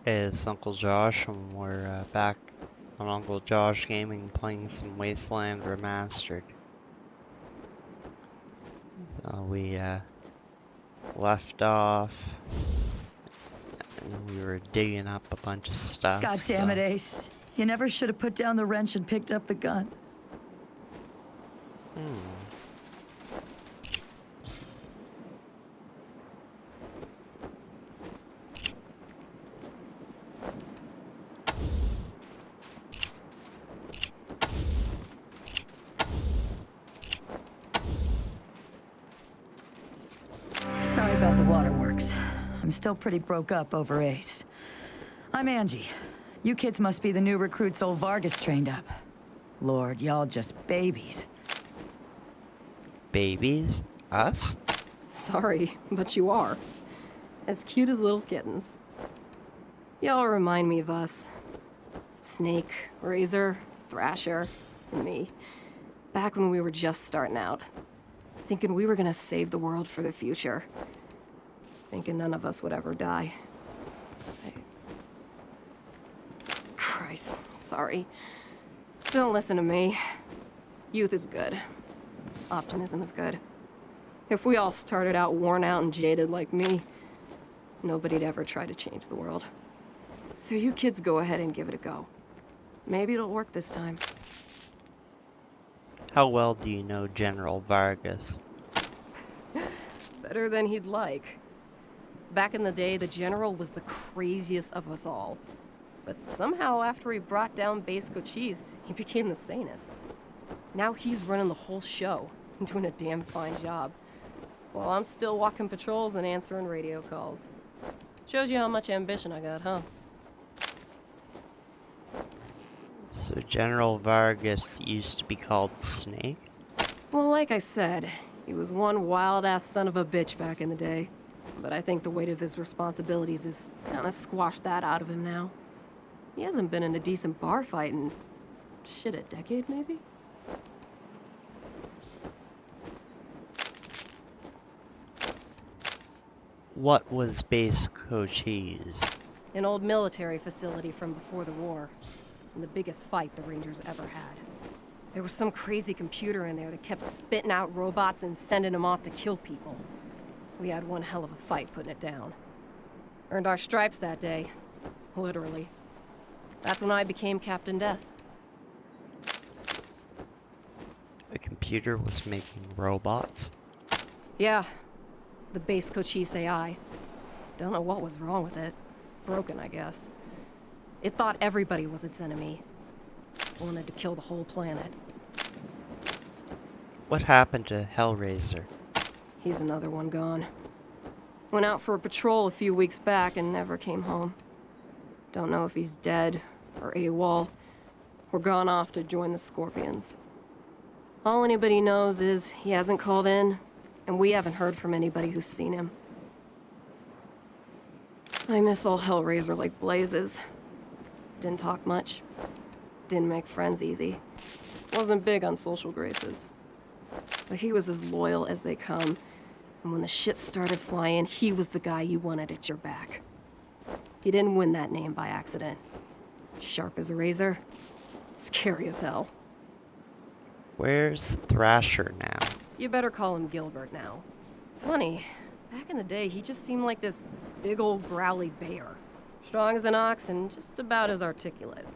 Hey, it's Uncle Josh, and we're back on Uncle Josh Gaming playing some Wasteland Remastered. We left off, and we were digging up a bunch of stuff. God damn it, Ace. You never should have put down the wrench and picked up the gun. Sorry about the Waterworks. I'm still pretty broke up over Ace. I'm Angie. You kids must be the new recruits old Vargas trained up. Lord, y'all just babies. Babies? Us? Sorry, but you are. As cute as little kittens. Y'all remind me of us. Snake, Razor, Thrasher, and me. Back when we were just starting out. Thinking we were gonna save the world for the future. Thinking none of us would ever die. Christ, sorry. Don't listen to me. Youth is good. Optimism is good. If we all started out worn out and jaded like me, nobody'd ever try to change the world. So you kids go ahead and give it a go. Maybe it'll work this time. How well do you know General Vargas? Better than he'd like. Back in the day, the General was the craziest of us all. But somehow, after he brought down Base Cochise, he became the sanest. Now he's running the whole show, and doing a damn fine job. While I'm still walking patrols and answering radio calls. Shows you how much ambition I got, huh? So General Vargas used to be called Snake? Well, like I said, he was one wild-ass son of a bitch back in the day. But I think the weight of his responsibilities has kinda squashed that out of him now. He hasn't been in a decent bar fight in, shit, a decade, maybe? What was Base Cochise? An old military facility from before the war. And the biggest fight the Rangers ever had. There was some crazy computer in there that kept spitting out robots and sending them off to kill people. We had one hell of a fight putting it down. Earned our stripes that day. Literally. That's when I became Captain Death. A computer was making robots? Yeah. The Base Cochise AI. Don't know what was wrong with it. Broken, I guess. It thought everybody was its enemy. Wanted to kill the whole planet. What happened to Hellraiser? He's another one gone. Went out for a patrol a few weeks back and never came home. Don't know if he's dead, or AWOL, or gone off to join the Scorpions. All anybody knows is he hasn't called in, and we haven't heard from anybody who's seen him. I miss old Hellraiser like blazes. Didn't talk much. Didn't make friends easy. Wasn't big on social graces. But he was as loyal as they come, and when the shit started flying, he was the guy you wanted at your back. He didn't win that name by accident. Sharp as a razor, scary as hell. Where's Thrasher now? You better call him Gilbert now. Funny, back in the day, he just seemed like this big old growly bear. Strong as an ox and just about as articulate.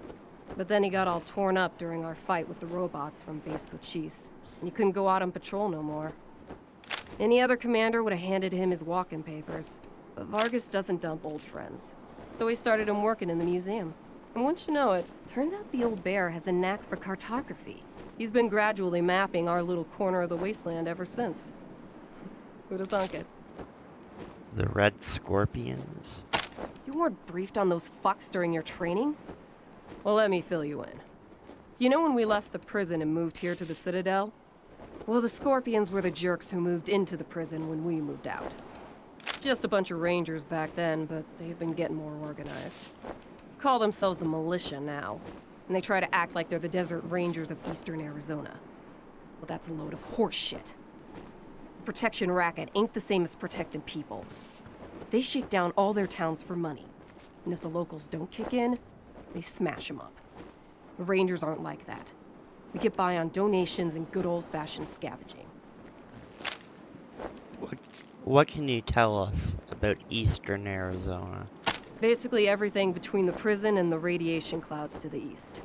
But then he got all torn up during our fight with the robots from Base Cochise, and he couldn't go out on patrol no more. Any other commander would have handed him his walking papers, but Vargas doesn't dump old friends. So he started him working in the museum. And once you know it, turns out the old bear has a knack for cartography. He's been gradually mapping our little corner of the wasteland ever since. Who'd have thunk it? The Red Scorpions? You weren't briefed on those fucks during your training? Well, let me fill you in. You know when we left the prison and moved here to the Citadel? Well, the Scorpions were the jerks who moved into the prison when we moved out. Just a bunch of Rangers back then, but they've been getting more organized. Call themselves the militia now, and they try to act like they're the Desert Rangers of eastern Arizona. Well, that's a load of horse shit. Protection racket ain't the same as protecting people. They shake down all their towns for money. And if the locals don't kick in, they smash them up. The Rangers aren't like that. We get by on donations and good old-fashioned scavenging. What can you tell us about eastern Arizona? Basically everything between the prison and the radiation clouds to the east.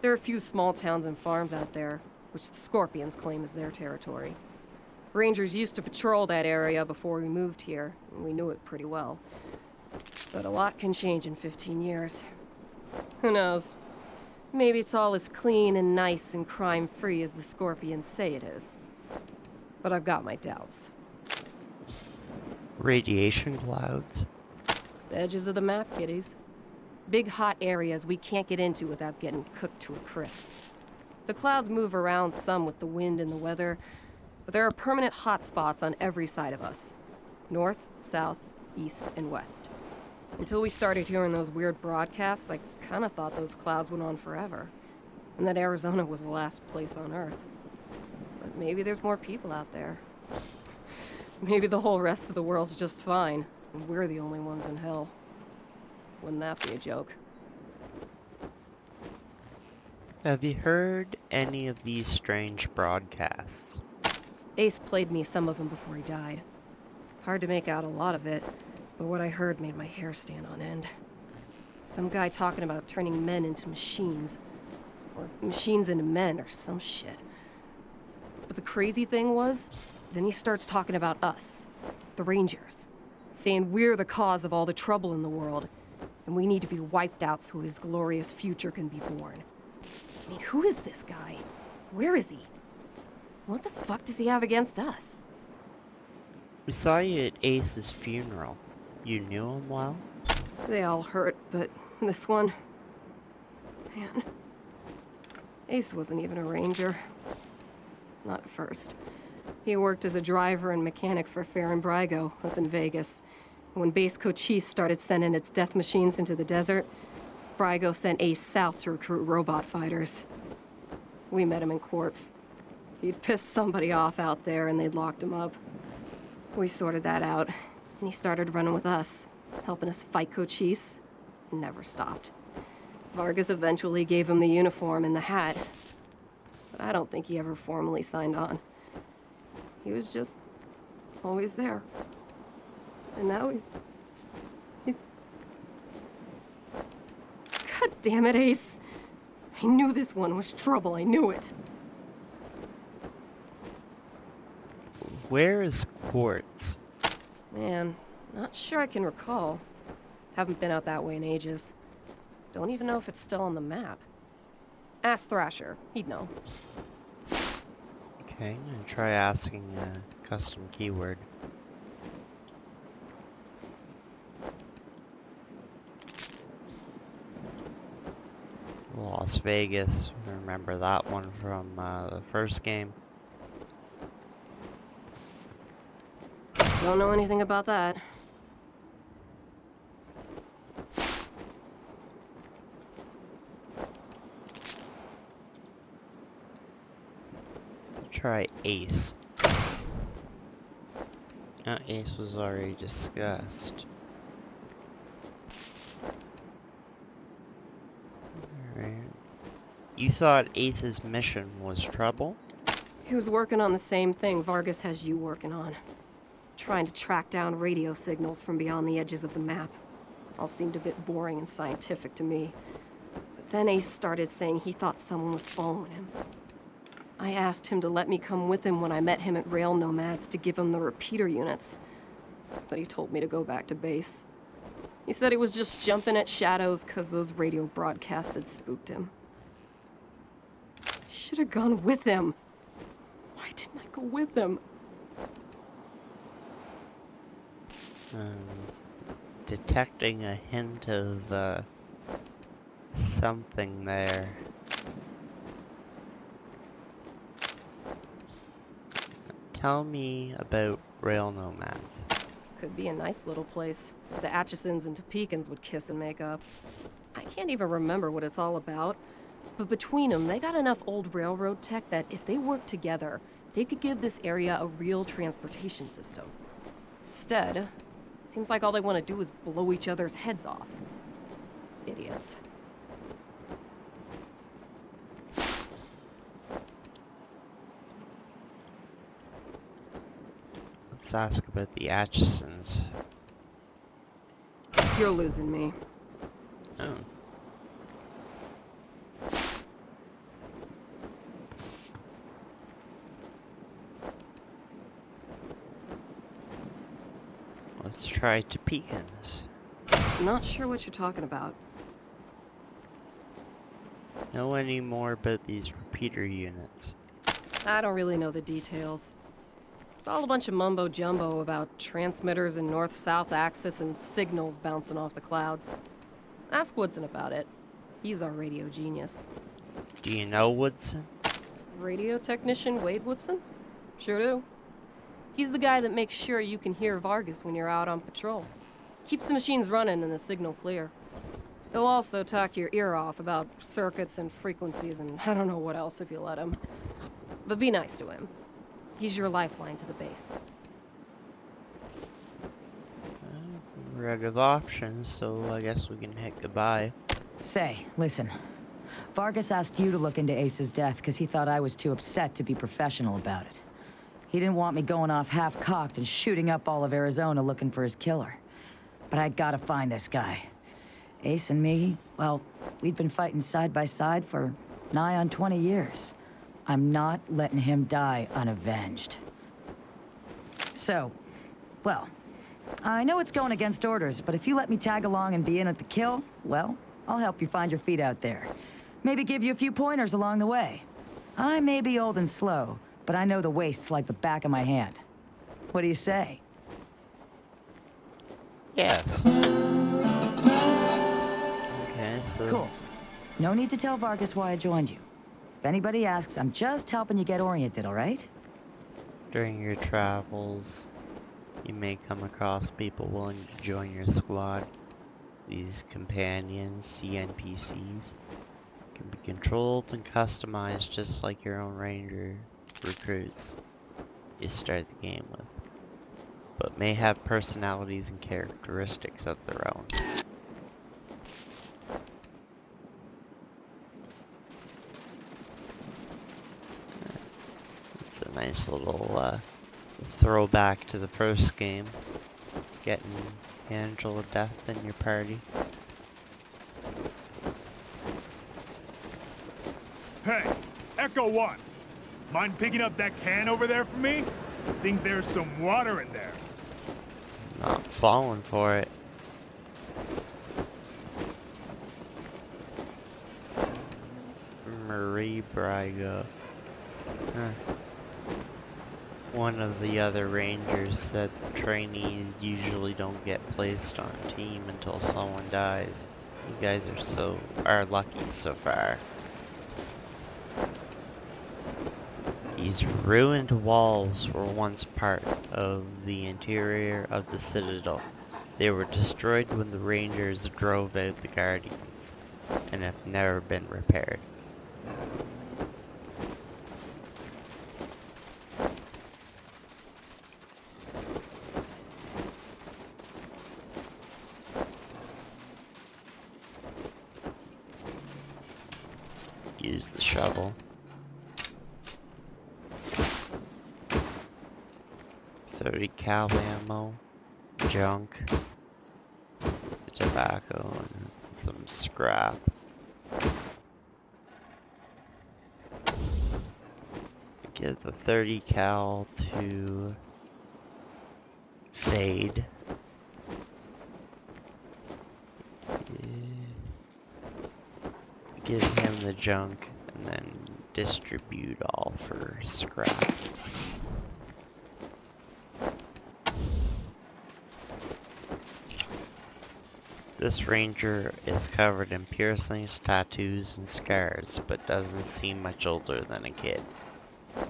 There are a few small towns and farms out there, which the Scorpions claim is their territory. Rangers used to patrol that area before we moved here, and we knew it pretty well. But a lot can change in 15 years. Who knows? Maybe it's all as clean and nice and crime-free as the Scorpions say it is. But I've got my doubts. Radiation clouds? The edges of the map, kiddies. Big hot areas we can't get into without getting cooked to a crisp. The clouds move around some with the wind and the weather, but there are permanent hot spots on every side of us. North, south, east, and west. Until we started hearing those weird broadcasts, I kinda thought those clouds went on forever, and that Arizona was the last place on Earth. But maybe there's more people out there. Maybe the whole rest of the world's just fine, and we're the only ones in hell. Wouldn't that be a joke? Have you heard any of these strange broadcasts? Ace played me some of them before he died. Hard to make out a lot of it, but what I heard made my hair stand on end. Some guy talking about turning men into machines. Or machines into men, or some shit. But the crazy thing was, then he starts talking about us, the Rangers. Saying we're the cause of all the trouble in the world, and we need to be wiped out so his glorious future can be born. I mean, who is this guy? Where is he? What the fuck does he have against us? We saw you at Ace's funeral. You knew him well? They all hurt, but this one... Man. Ace wasn't even a ranger. Not at first. He worked as a driver and mechanic for Fair and Brygo up in Vegas. When Base Cochise started sending its death machines into the desert, Brygo sent Ace south to recruit robot fighters. We met him in Quartz. He'd pissed somebody off out there and they'd locked him up. We sorted that out, and he started running with us, helping us fight Cochise, and never stopped. Vargas eventually gave him the uniform and the hat, but I don't think he ever formally signed on. He was just always there. And now he's... God damn it, Ace. I knew this one was trouble, I knew it. Where is Quartz? Man, not sure I can recall. Haven't been out that way in ages. Don't even know if it's still on the map. Ask Thrasher, he'd know. Okay, I'm gonna try asking a custom keyword. Las Vegas, remember that one from the first game. Don't know anything about that. Try Ace. Ace was already discussed. Alright. You thought Ace's mission was trouble? He was working on the same thing Vargas has you working on. Trying to track down radio signals from beyond the edges of the map. All seemed a bit boring and scientific to me. But then Ace started saying he thought someone was following him. I asked him to let me come with him when I met him at Rail Nomads to give him the repeater units. But he told me to go back to base. He said he was just jumping at shadows because those radio broadcasts had spooked him. I should have gone with him. Why didn't I go with him? Detecting a hint of something there. Tell me about Rail Nomads. Could be a nice little place. The Atchisons and Topekans would kiss and make up. I can't even remember what it's all about, but between them, they got enough old railroad tech that if they worked together, they could give this area a real transportation system. Instead, seems like all they want to do is blow each other's heads off. Idiots. Let's ask about the Atchisons. You're losing me. Oh. Let's try Topekans. Not sure what you're talking about. Know any more about these repeater units? I don't really know the details. It's all a bunch of mumbo-jumbo about transmitters and north-south axis and signals bouncing off the clouds. Ask Woodson about it. He's our radio genius. Do you know Woodson? Radio technician Wade Woodson? Sure do. He's the guy that makes sure you can hear Vargas when you're out on patrol. Keeps the machines running and the signal clear. He'll also talk your ear off about circuits and frequencies and I don't know what else if you let him. But be nice to him. He's your lifeline to the base. We're out of options, so I guess we can hit goodbye. Say, listen. Vargas asked you to look into Ace's death because he thought I was too upset to be professional about it. He didn't want me going off half-cocked and shooting up all of Arizona looking for his killer. But I gotta find this guy. Ace and me, well, we'd been fighting side by side for nigh on 20 years. I'm not letting him die unavenged. So, well, I know it's going against orders, but if you let me tag along and be in at the kill, well, I'll help you find your feet out there. Maybe give you a few pointers along the way. I may be old and slow, but I know the wastes like the back of my hand. What do you say? Yes. Okay, so... Cool. No need to tell Vargas why I joined you. If anybody asks, I'm just helping you get oriented, all right? During your travels, you may come across people willing to join your squad. These companions, CNPCs, can be controlled and customized just like your own ranger recruits you start the game with, but may have personalities and characteristics of their own. It's a nice little throwback to the first game, getting Angel of Death in your party. Hey, Echo 1. Mind picking up that can over there for me? Think there's some water in there. Not falling for it. Marie Braga. Huh. One of the other rangers said the trainees usually don't get placed on a team until someone dies. You guys are lucky so far. These ruined walls were once part of the interior of the Citadel. They were destroyed when the Rangers drove out the Guardians, and have never been repaired. Use the shovel. 30 cal ammo, junk, tobacco, and some scrap. Give the 30 cal to Fade. Give him the junk and then distribute all for scrap. This ranger is covered in piercings, tattoos, and scars, but doesn't seem much older than a kid.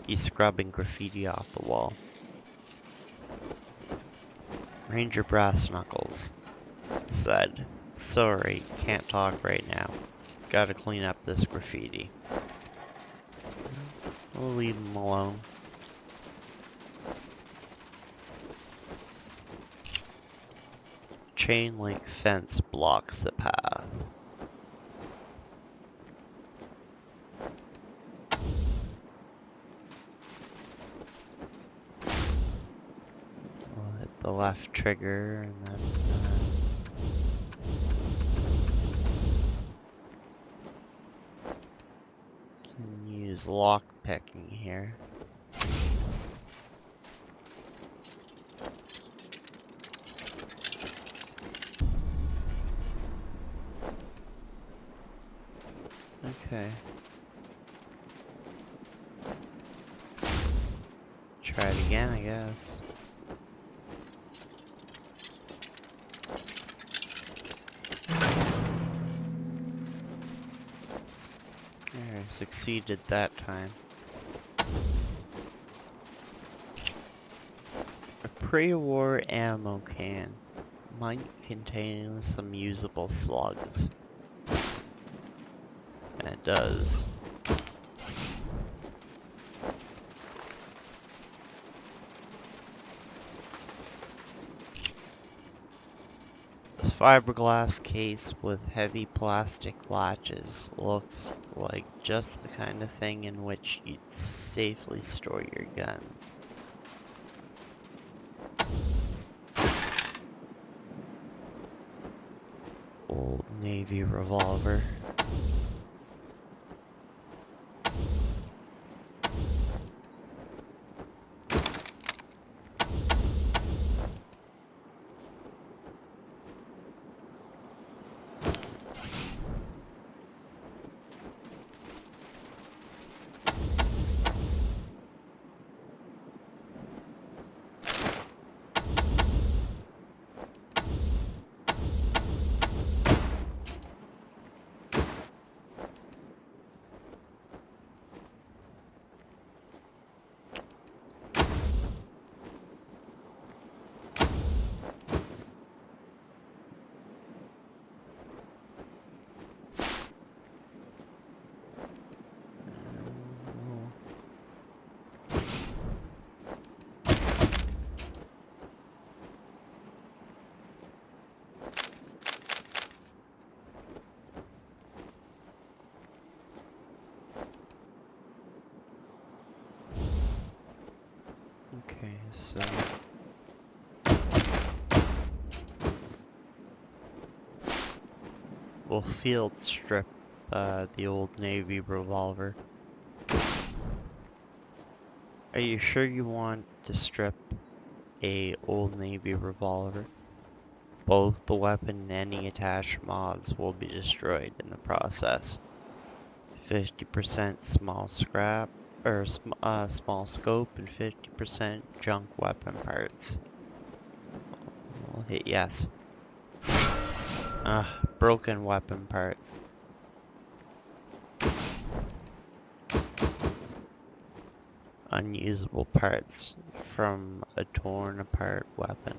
He's scrubbing graffiti off the wall. Ranger Brass Knuckles said, "Sorry, can't talk right now. Gotta clean up this graffiti." We'll leave him alone. Chain link fence blocks the path. left trigger and then can use lock picking here. Okay. Try it again, I guess. There, I succeeded that time. A pre-war ammo can might contain some usable slugs. And it does. This fiberglass case with heavy plastic latches looks like just the kind of thing in which you'd safely store your guns. Old Navy revolver. Okay, so we'll field strip the Old Navy revolver. Are you sure you want to strip a Old Navy revolver? Both the weapon and any attached mods will be destroyed in the process. 50% small scrap, or small scope, and 50% junk weapon parts. We'll hit yes. Broken weapon parts. Unusable parts from a torn apart weapon.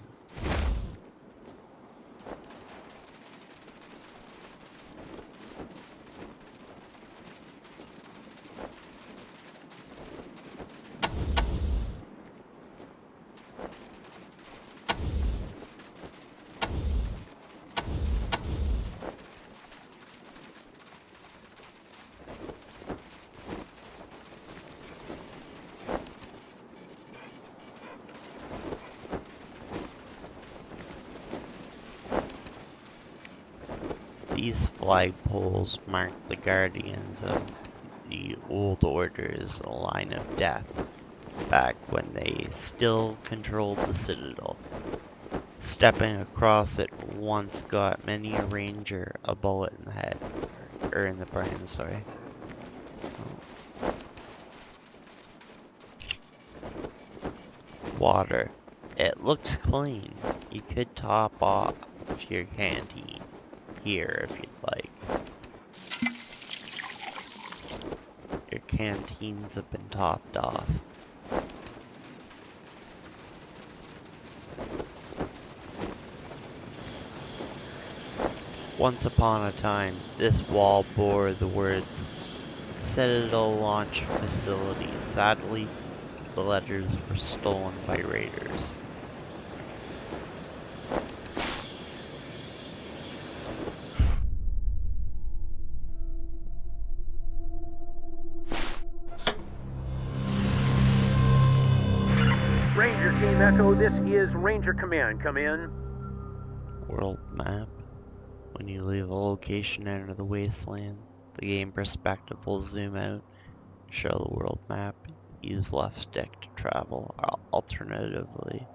These flagpoles mark the guardians of the Old Order's line of death, back when they still controlled the Citadel. Stepping across it once got many a ranger a bullet in the head, or in the brain, sorry. Water. It looks clean. You could top off your canteen here if you'd like. Your canteens have been topped off. Once upon a time, this wall bore the words Citadel Launch Facility. Sadly, the letters were stolen by raiders. Ranger Team Echo, this is Ranger Command. Come in. World map. When you leave a location and enter the Wasteland, the game perspective will zoom out, show the world map. Use left stick to travel. Alternately,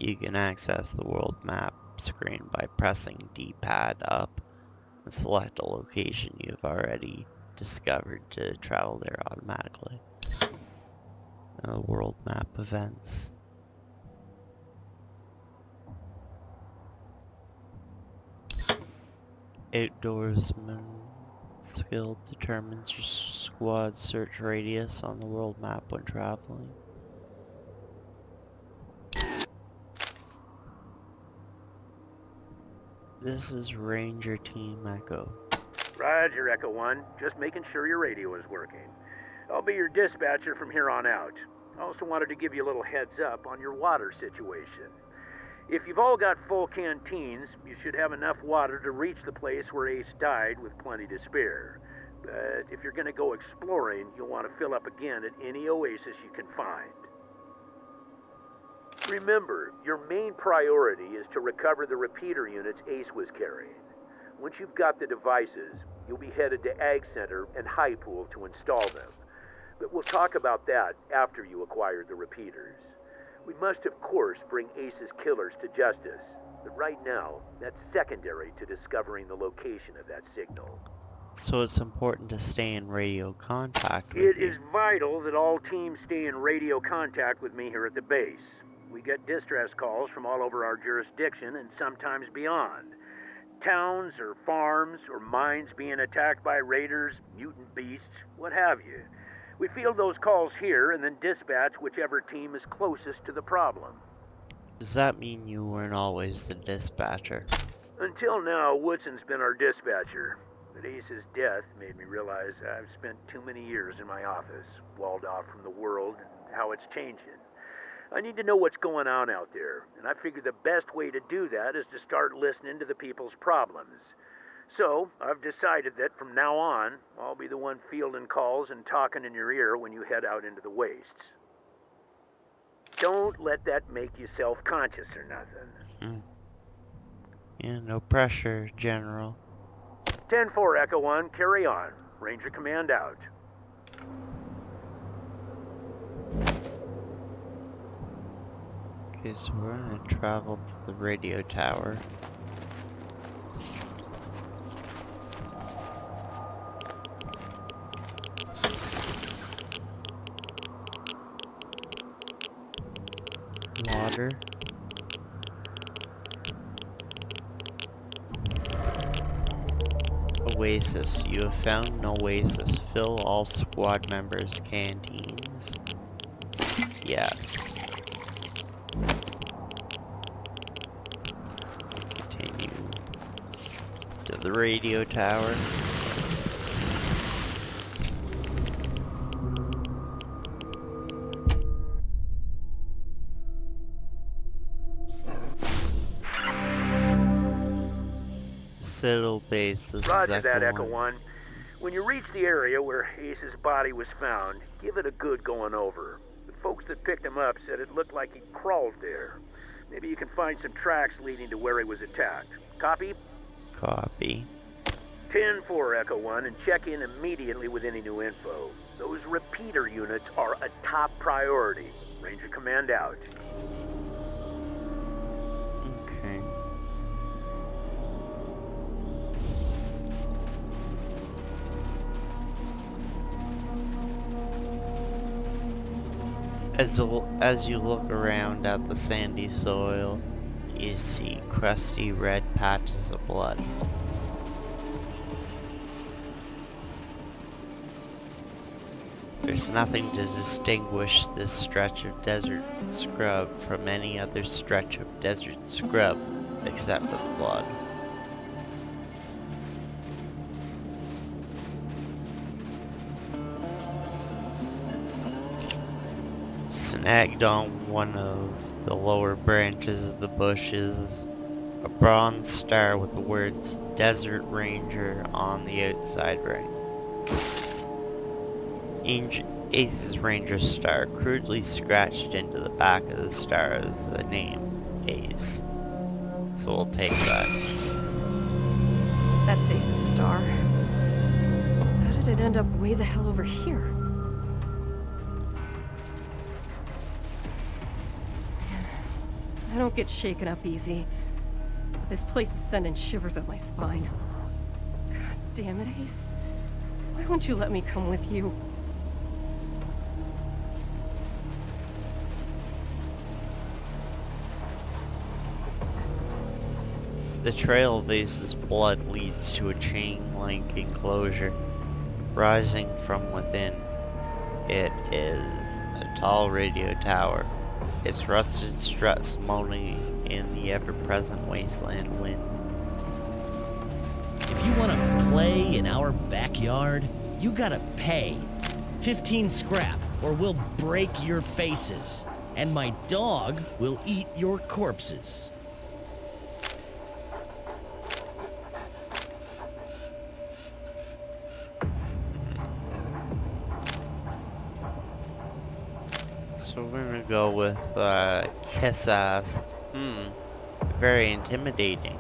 you can access the world map screen by pressing D-pad up and select a location you've already discovered to travel there automatically. Now the world map events. Outdoorsman skill determines your squad's search radius on the world map when traveling. This is Ranger Team Echo. Roger, Echo 1. Just making sure your radio is working. I'll be your dispatcher from here on out. I also wanted to give you a little heads up on your water situation. If you've all got full canteens, you should have enough water to reach the place where Ace died with plenty to spare. But if you're going to go exploring, you'll want to fill up again at any oasis you can find. Remember, your main priority is to recover the repeater units Ace was carrying. Once you've got the devices, you'll be headed to Ag Center and High Pool to install them. But we'll talk about that after you acquire the repeaters. We must, of course, bring Ace's killers to justice. But right now, that's secondary to discovering the location of that signal. So it's important to stay in radio contact with It you. is vital that all teams stay in radio contact with me here at the base. We get distress calls from all over our jurisdiction and sometimes beyond. Towns or farms or mines being attacked by raiders, mutant beasts, what have you. We field those calls here and then dispatch whichever team is closest to the problem. Does that mean you weren't always the dispatcher? Until now, Woodson's been our dispatcher. But Ace's death made me realize I've spent too many years in my office, walled off from the world and how it's changing. I need to know what's going on out there, and I figure the best way to do that is to start listening to the people's problems. So, I've decided that from now on, I'll be the one fielding calls and talking in your ear when you head out into the wastes. Don't let that make you self-conscious or nothing. Yeah, no pressure, General. 10-4, Echo 1, carry on. Ranger Command out. Okay, so we're gonna travel to the radio tower. Water. Oasis. You have found an oasis. Fill all squad members' canteens. Yes. Continue to the radio tower. Citadel base. This Roger is that, Echo Echo 1. When you reach the area where Ace's body was found, give it a good going over. The folks that picked him up said it looked like he crawled there. Maybe you can find some tracks leading to where he was attacked. Copy? Copy. 10-4, Echo 1, and check in immediately with any new info. Those repeater units are a top priority. Ranger Command out. Okay. As you look around at the sandy soil, you see crusty red patches of blood. There's nothing to distinguish this stretch of desert scrub from any other stretch of desert scrub except for the blood. Snagged on one of the lower branches of the bush is a bronze star with the words Desert Ranger on the outside ring. Ace's Ranger star crudely scratched into the back of the star as the name, Ace. So we'll take that. That's Ace's star. How did it end up way the hell over here? I don't get shaken up easy. This place is sending shivers up my spine. God damn it, Ace. Why won't you let me come with you? The trail of Ace's blood leads to a chain-link enclosure. Rising from within it is a tall radio tower, its rusted struts moaning in the ever-present Wasteland wind. If you want to play in our backyard, you gotta pay. 15 scrap, or we'll break your faces. And my dog will eat your corpses. So we're gonna go with Kiss Ass. Very intimidating.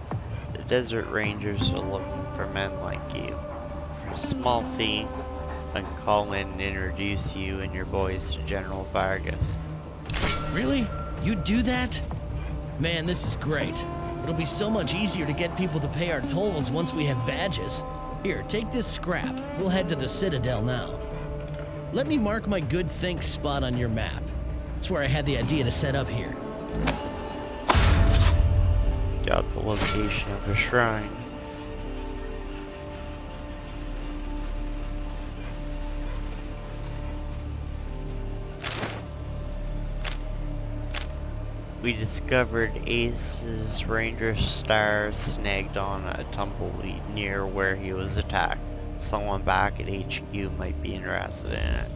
The Desert Rangers are looking for men like you. For a small fee, I can call in and introduce you and your boys to General Vargas. Really? You do that? Man, this is great. It'll be so much easier to get people to pay our tolls once we have badges. Here, take this scrap. We'll head to the Citadel now. Let me mark my good think spot on your map. That's where I had the idea to set up here. Got the location of the shrine. We discovered Ace's Ranger star snagged on a tumbleweed near where he was attacked. Someone back at HQ might be interested in it.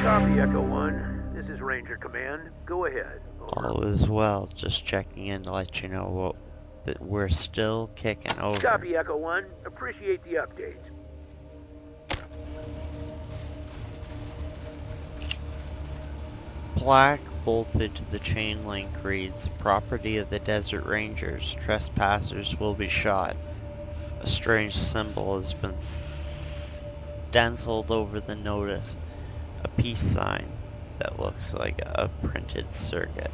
Copy, Echo 1. This is Ranger Command. Go ahead. Over. All is well, just checking in to let you know that we're still kicking over. Copy, Echo 1. Appreciate the update. Plaque bolted to the chain link reads, "Property of the Desert Rangers. Trespassers will be shot." A strange symbol has been stenciled over the notice. A peace sign that looks like a printed circuit.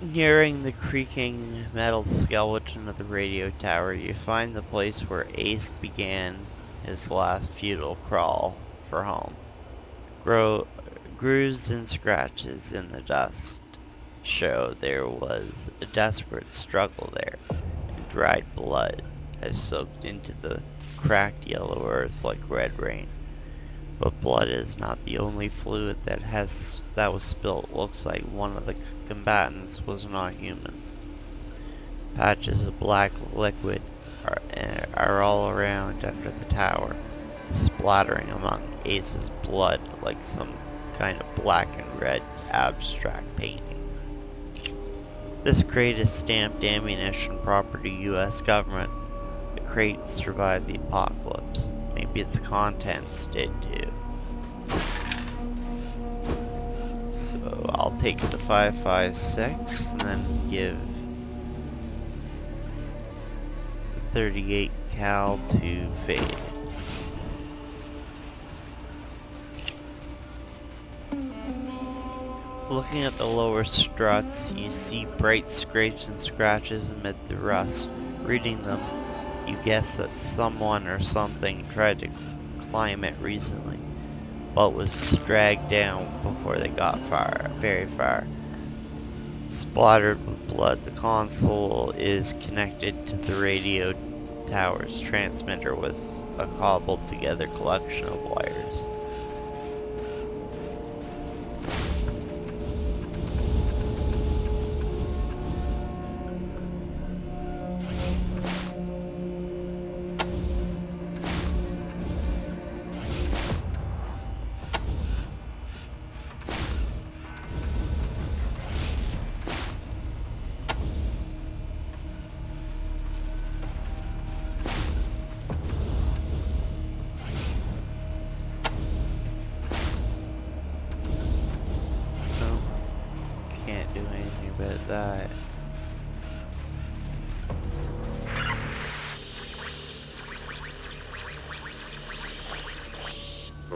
Nearing the creaking metal skeleton of the radio tower, you find the place where Ace began his last futile crawl for home. Grooves and scratches in the dust show there was a desperate struggle there, and dried blood has soaked into the cracked yellow earth like red rain. But blood is not the only fluid that was spilt. Looks like one of the combatants was not human. Patches of black liquid are all around under the tower, splattering among Ace's blood like some kind of black and red abstract painting. This crate is stamped ammunition property U.S. government. The crate survived the apocalypse. Maybe its contents did too. So I'll take the 5.56 and then give the 38 cal to Fade. Looking at the lower struts, you see bright scrapes and scratches amid the rust. Reading them, you guess that someone or something tried to climb it recently, but was dragged down before they got very far. Splattered with blood, the console is connected to the radio tower's transmitter with a cobbled together collection of wires.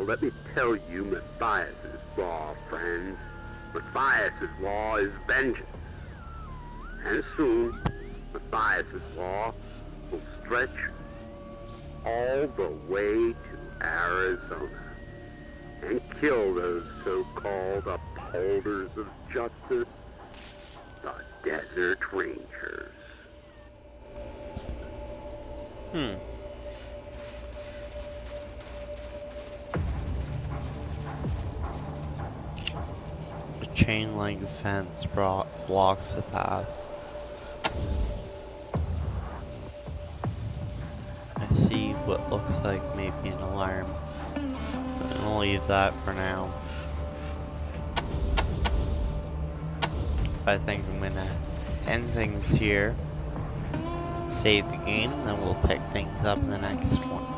Well, let me tell you Matthias's law, friends. Matthias's law is vengeance. And soon, Matthias's law will stretch all the way to Arizona and kill those so-called upholders of justice, the Desert Rangers. The chain link fence blocks the path. I see what looks like maybe an alarm. I'll leave that for now. I think I'm gonna end things here. Save the game, then we'll pick things up in the next one.